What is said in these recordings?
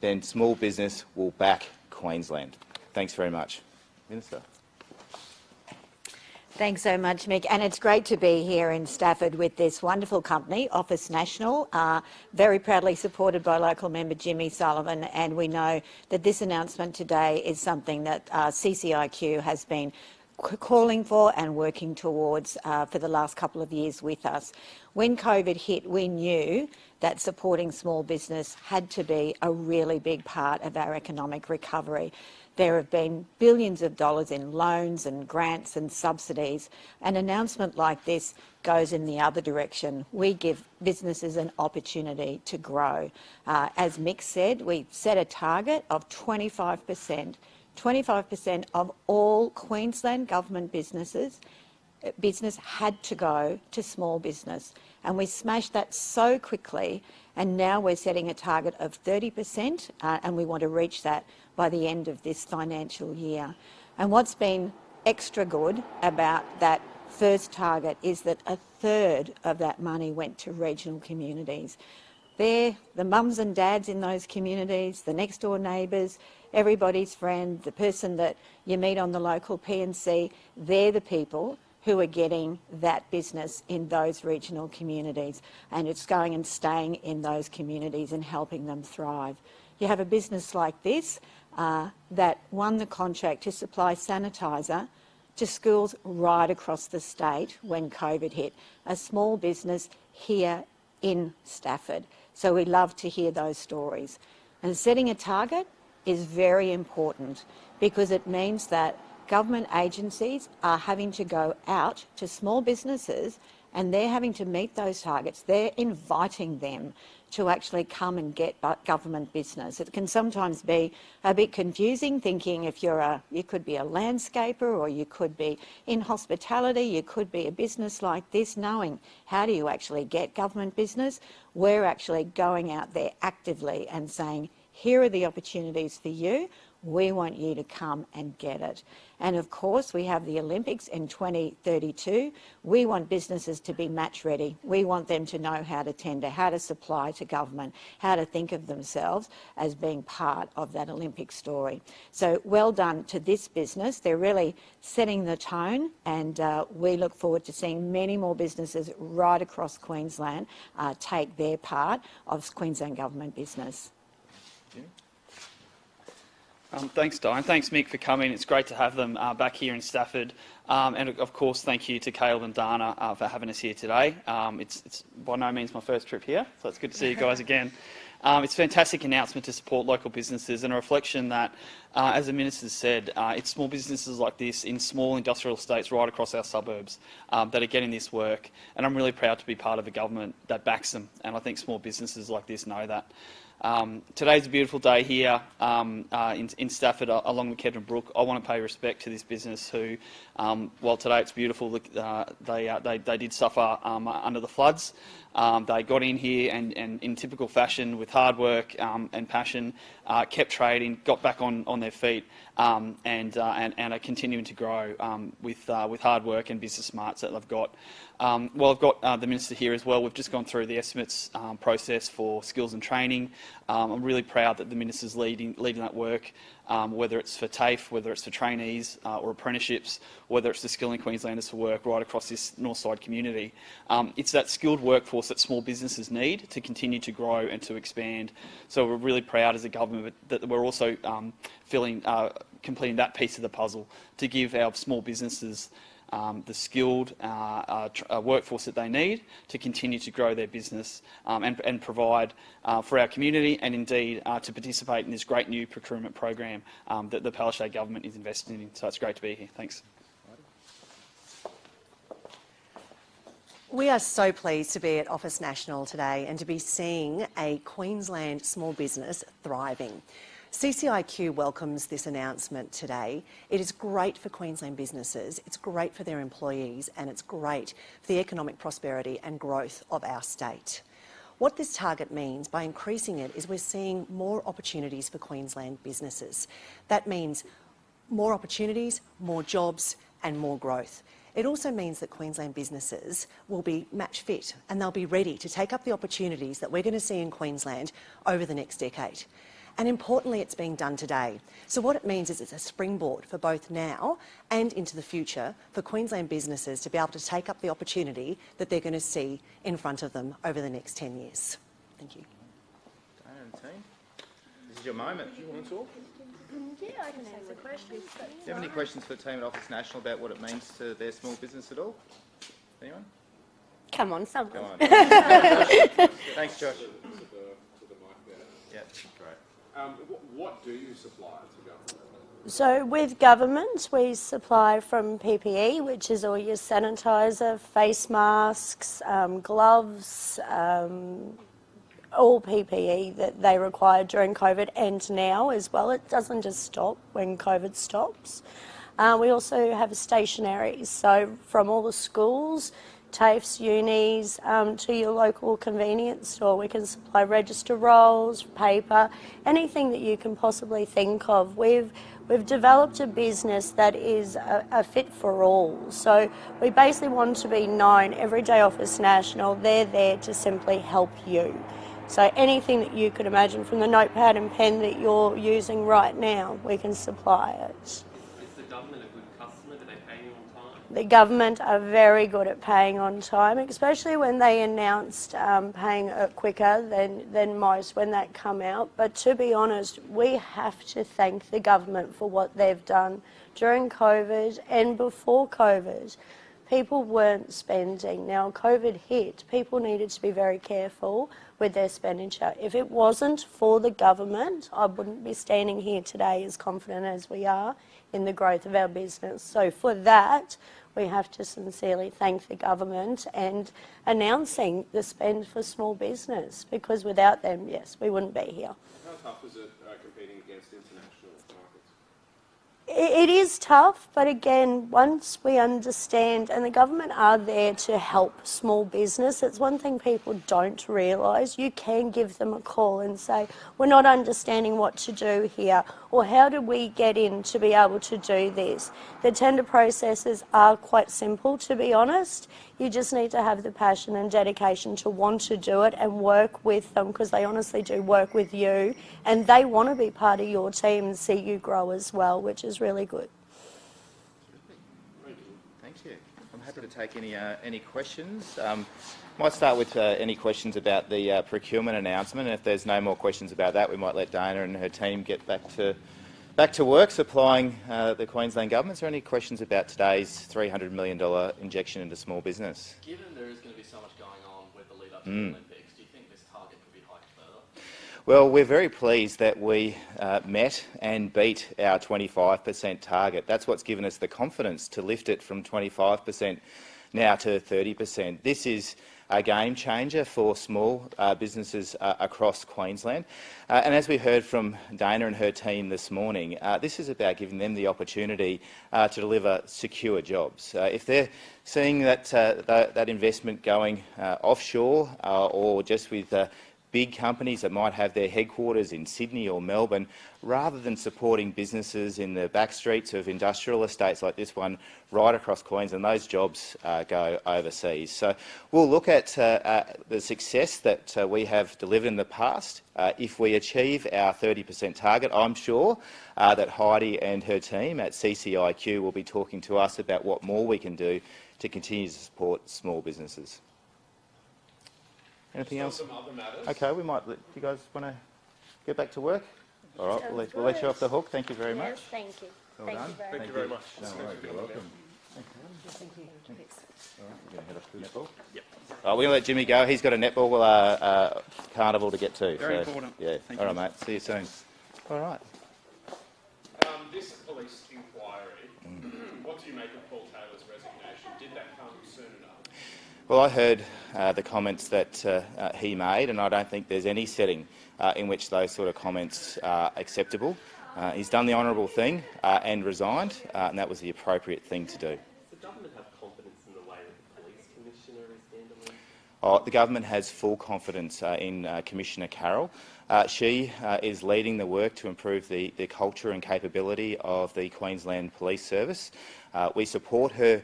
then small business will back Queensland. Thanks very much. Minister. Thanks so much, Mick. And it's great to be here in Stafford with this wonderful company, Office National, very proudly supported by local member Jimmy Sullivan. And we know that this announcement today is something that CCIQ has been calling for and working towards for the last couple of years with us. When COVID hit, we knew that supporting small business had to be a really big part of our economic recovery. There have been billions of dollars in loans and grants and subsidies. An announcement like this goes in the other direction. We give businesses an opportunity to grow. As Mick said, we set a target of 25%. 25% of all Queensland government business had to go to small business. And we smashed that so quickly, and now we're setting a target of 30%, and we want to reach that by the end of this financial year. And what's been extra good about that first target is that a third of that money went to regional communities. They're the mums and dads in those communities, the next door neighbours, everybody's friend, the person that you meet on the local P&C, they're the people who are getting that business in those regional communities, and it's going and staying in those communities and helping them thrive. You have a business like this that won the contract to supply sanitiser to schools right across the state when COVID hit, a small business here in Stafford. So we love to hear those stories. And setting a target is very important because it means that government agencies are having to go out to small businesses and they're having to meet those targets. They're inviting them to actually come and get government business. It can sometimes be a bit confusing, thinking if you could be a landscaper or you could be in hospitality, you could be a business like this, knowing how do you actually get government business. We're actually going out there actively and saying, here are the opportunities for you. We want you to come and get it. And of course, we have the Olympics in 2032. We want businesses to be match ready. We want them to know how to tender, how to supply to government, how to think of themselves as being part of that Olympic story. So well done to this business. They're really setting the tone, and we look forward to seeing many more businesses right across Queensland take their part of Queensland government business. Thanks, Di, and thanks, Mick, for coming. It's great to have them back here in Stafford. And of course, thank you to Caleb and Dana for having us here today. It's by no means my first trip here, so it's good to see you guys again. It's a fantastic announcement to support local businesses and a reflection that, as the Minister said, it's small businesses like this in small industrial estates right across our suburbs that are getting this work. And I'm really proud to be part of a government that backs them, and I think small businesses like this know that. Today's a beautiful day here in Stafford along the Kedron Brook. I want to pay respect to this business who, while today it's beautiful, they did suffer under the floods. They got in here and in typical fashion with hard work and passion, kept trading, got back on their feet and are continuing to grow with hard work and business smarts that they've got. Well, I've got the Minister here as well. We've just gone through the estimates process for skills and training. I'm really proud that the Minister's leading that work, whether it's for TAFE, whether it's for trainees or apprenticeships, whether it's the Skilling Queenslanders for Work right across this north side community. It's that skilled workforce that small businesses need to continue to grow and to expand. So we're really proud as a government that we're also completing that piece of the puzzle to give our small businesses the skilled workforce that they need to continue to grow their business and provide for our community and indeed to participate in this great new procurement program that the Palaszczuk government is investing in. So it's great to be here. Thanks. We are so pleased to be at Office National today and to be seeing a Queensland small business thriving. CCIQ welcomes this announcement today. It is great for Queensland businesses, it's great for their employees, and it's great for the economic prosperity and growth of our state. What this target means by increasing it is we're seeing more opportunities for Queensland businesses. That means more opportunities, more jobs and more growth. It also means that Queensland businesses will be match fit and they'll be ready to take up the opportunities that we're going to see in Queensland over the next decade. And importantly, it's being done today. So what it means is it's a springboard for both now and into the future for Queensland businesses to be able to take up the opportunity that they're going to see in front of them over the next 10 years. Thank you. Diana and team, this is your moment. Do you want to talk? Yeah, I can answer questions. Do you have any questions for the team at Office National about what it means to their small business at all? Anyone? Come on, someone. Go on. Thanks, Josh. To the mic there. Yeah, great. What do you supply to government? So with government, we supply from PPE, which is all your sanitiser, face masks, gloves, all PPE that they require during COVID and now as well. It doesn't just stop when COVID stops. We also have stationaries, so from all the schools, TAFEs, unis, to your local convenience store. We can supply register rolls, paper, anything that you can possibly think of. We've developed a business that is a fit for all. So we basically want to be known, Everyday Office National, they're there to simply help you. So anything that you could imagine, from the notepad and pen that you're using right now, we can supply it. Is the government a good customer? Do they pay you on time? The government are very good at paying on time, especially when they announced paying quicker than most when that come out. But to be honest, we have to thank the government for what they've done during COVID and before COVID. People weren't spending. Now COVID hit, people needed to be very careful with their expenditure. If it wasn't for the government, I wouldn't be standing here today as confident as we are in the growth of our business. So for that, we have to sincerely thank the government and announcing the spend for small business, because without them, yes, we wouldn't be here. How tough is it competing against international markets? It is tough, but again, once we understand, and the government are there to help small business, it's one thing people don't realise. You can give them a call and say, we're not understanding what to do here, or how do we get in to be able to do this? The tender processes are quite simple, to be honest. You just need to have the passion and dedication to want to do it and work with them, because they honestly do work with you and they want to be part of your team and see you grow as well, which is really good. Thank you. I'm happy to take any questions. Might start with any questions about the procurement announcement, and if there's no more questions about that, we might let Dana and her team get back to work supplying the Queensland government. Is there any questions about today's $300 million injection into small business? Given there is going to be so much going on with the lead up to the Olympics, do you think this target could be hiked further? Well, we're very pleased that we met and beat our 25% target. That's what's given us the confidence to lift it from 25% now to 30%. This is a game changer for small businesses across Queensland. And as we heard from Dana and her team this morning, this is about giving them the opportunity to deliver secure jobs. If they're seeing that investment going offshore or just with big companies that might have their headquarters in Sydney or Melbourne, rather than supporting businesses in the back streets of industrial estates like this one right across Queensland, those jobs go overseas. So we'll look at the success that we have delivered in the past. If we achieve our 30% target, I'm sure that Heidi and her team at CCIQ will be talking to us about what more we can do to continue to support small businesses. Anything else? Some other matters. Okay, we might. Do you guys want to get back to work? All right, we'll let you off the hook. Thank you very much. Yes, thank you. Well Thank done. you very Thank much. you very much. No worries, you're welcome. Thank you. All right, we're going to head off to netball. Yep. We're going to let Jimmy go. He's got a netball carnival to get to. Very important. Yeah. Thank All you. right, mate. See you soon. All right. This police inquiry, what do you make of Paul Taylor's resignation? Did that come soon enough? Well, I heard the comments that he made, and I don't think there's any setting in which those sort of comments are acceptable. He's done the honourable thing and resigned, and that was the appropriate thing to do. Does the government have confidence in the way that the police commissioner is handling? The government has full confidence in Commissioner Carroll. She is leading the work to improve the culture and capability of the Queensland Police Service. We support her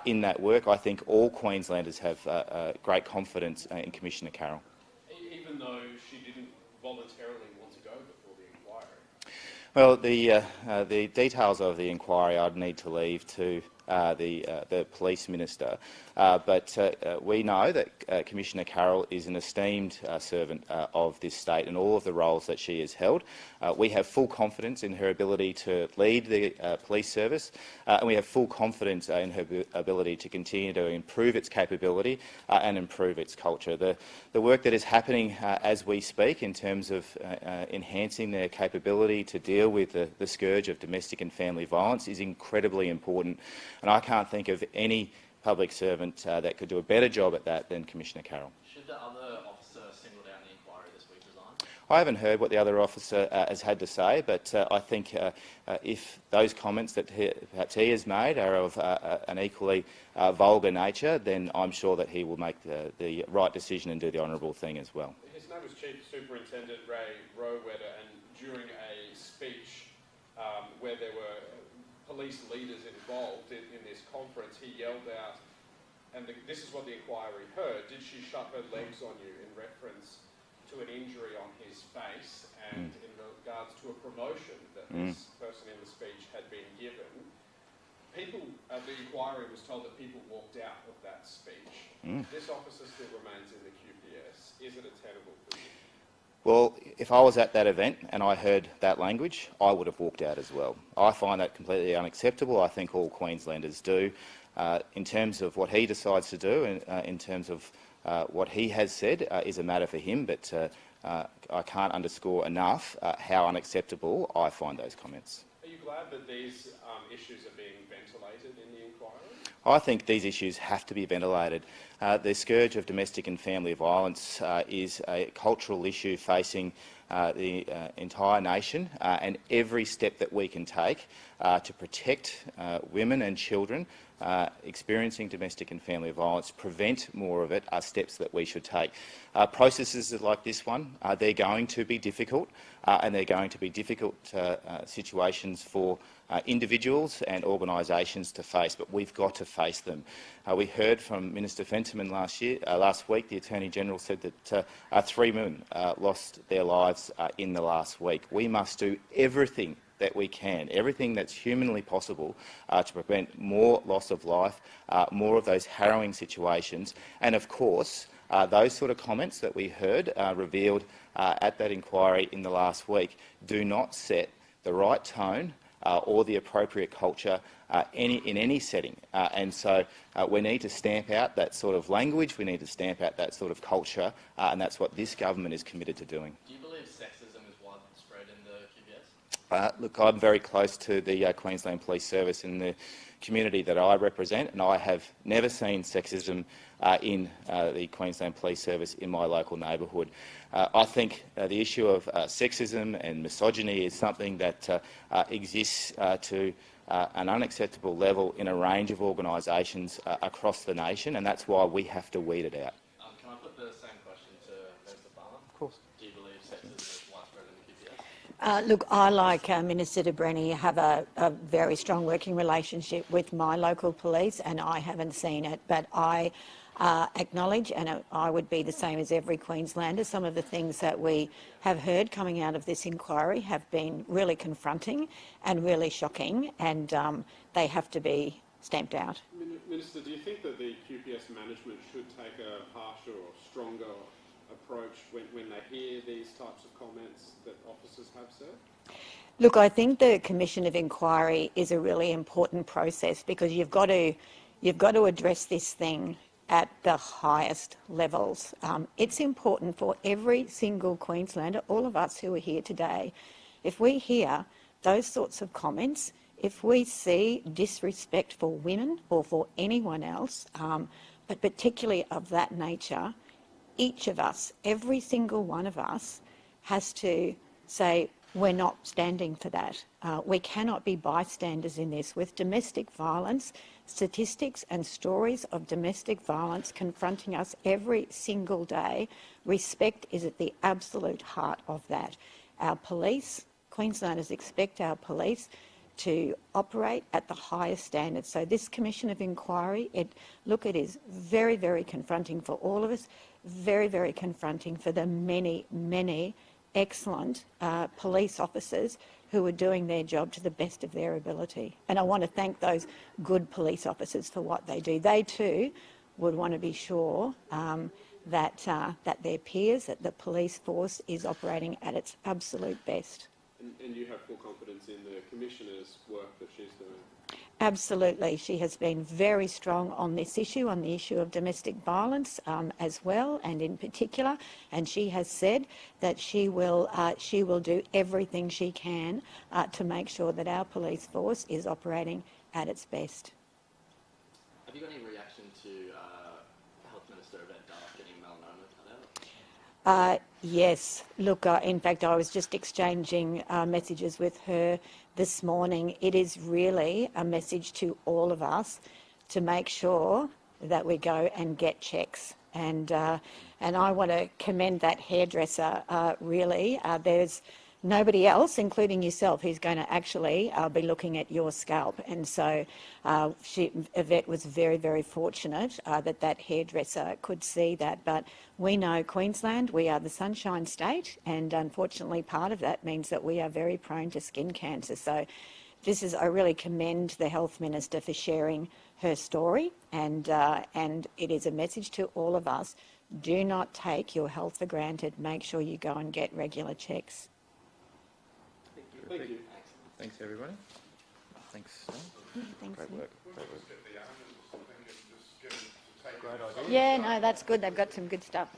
in that work. I think all Queenslanders have great confidence in Commissioner Carroll. Even though she didn't voluntarily want to go before the Well, the details of the inquiry I'd need to leave to the police minister, but we know that Commissioner Carroll is an esteemed servant of this state and all of the roles that she has held. We have full confidence in her ability to lead the police service, and we have full confidence in her ability to continue to improve its capability and improve its culture. The work that is happening as we speak in terms of enhancing their capability to deal with the scourge of domestic and family violence is incredibly important, and I can't think of any public servant that could do a better job at that than Commissioner Carroll. Should the other officer singled out in the inquiry this week resign? I haven't heard what the other officer has had to say, but I think if those comments that perhaps he has made are of an equally vulgar nature, then I'm sure that he will make the right decision and do the honourable thing as well. His name was Chief Superintendent Ray Rowetter, and during a speech where there were police leaders involved in this conference, he yelled out, and this is what the inquiry heard, did she shut her legs on you, in reference to an injury on his face and in regards to a promotion that this person in the speech had been given. People, the inquiry was told that people walked out of that speech. This officer still remains in the QPS. Is it a tenable position? Well, if I was at that event and I heard that language, I would have walked out as well. I find that completely unacceptable. I think all Queenslanders do. In terms of what he decides to do, in terms of what he has said, is a matter for him, but I can't underscore enough how unacceptable I find those comments. Are you glad that these issues are being ventilated in the inquiry? I think these issues have to be ventilated. The scourge of domestic and family violence is a cultural issue facing the entire nation, and every step that we can take to protect women and children experiencing domestic and family violence, prevent more of it, are steps that we should take. Processes like this one, they're going to be difficult, and they're going to be difficult situations for individuals and organisations to face, but we've got to face them. We heard from Minister Fentiman last week. The Attorney-General said that 3 women lost their lives in the last week. We must do everything that we can, everything that's humanly possible to prevent more loss of life, more of those harrowing situations, and of course those sort of comments that we heard revealed at that inquiry in the last week do not set the right tone or the appropriate culture in any setting. And so we need to stamp out that sort of language, we need to stamp out that sort of culture, and that's what this government is committed to doing. Do you believe sexism is widespread in the QPS? Look, I'm very close to the Queensland Police Service in the community that I represent, and I have never seen sexism in the Queensland Police Service in my local neighbourhood. I think the issue of sexism and misogyny is something that exists to an unacceptable level in a range of organisations across the nation, and that's why we have to weed it out. Can I put the same question to Minister Farmer? Of course. Do you believe sexism is widespread in the QPS? Look, I, like Minister Brenni, have a very strong working relationship with my local police, and I haven't seen it, but I acknowledge, and I would be the same as every Queenslander, some of the things that we have heard coming out of this inquiry have been really confronting and really shocking, and they have to be stamped out. Minister, do you think that the QPS management should take a harsher or stronger approach when they hear these types of comments that officers have said? Look, I think the Commission of Inquiry is a really important process because you've got to address this thing at the highest levels. It's important for every single Queenslander, all of us who are here today, if we hear those sorts of comments, if we see disrespect for women or for anyone else, but particularly of that nature, each of us, every single one of us, has to say, we're not standing for that. We cannot be bystanders in this. With domestic violence, statistics and stories of domestic violence confronting us every single day, respect is at the absolute heart of that. Our police, Queenslanders expect our police to operate at the highest standards. So this Commission of Inquiry, it is very, very confronting for all of us, very, very confronting for the many, many excellent police officers who are doing their job to the best of their ability. And I want to thank those good police officers for what they do. They too would want to be sure that their peers, that the police force is operating at its absolute best. And you have full confidence in the Commissioner's work that she's doing? Absolutely. She has been very strong on this issue, on the issue of domestic violence as well, and in particular. And she has said that she will do everything she can to make sure that our police force is operating at its best. Have you got any reaction to Health Minister about Dark getting melanoma cut out? Yes. Look, in fact, I was just exchanging messages with her this morning. It is really a message to all of us to make sure that we go and get checks. And I want to commend that hairdresser, really. There's nobody else, including yourself, who's going to actually be looking at your scalp. And so Yvette was very, very fortunate that hairdresser could see that. But we know Queensland, we are the Sunshine State, and unfortunately part of that means that we are very prone to skin cancer. So I really commend the Health Minister for sharing her story, and it is a message to all of us. Do not take your health for granted. Make sure you go and get regular checks. Thank you. Thanks, everybody. Thanks. Thanks. Great work. Yeah, no, that's good. They've got some good stuff.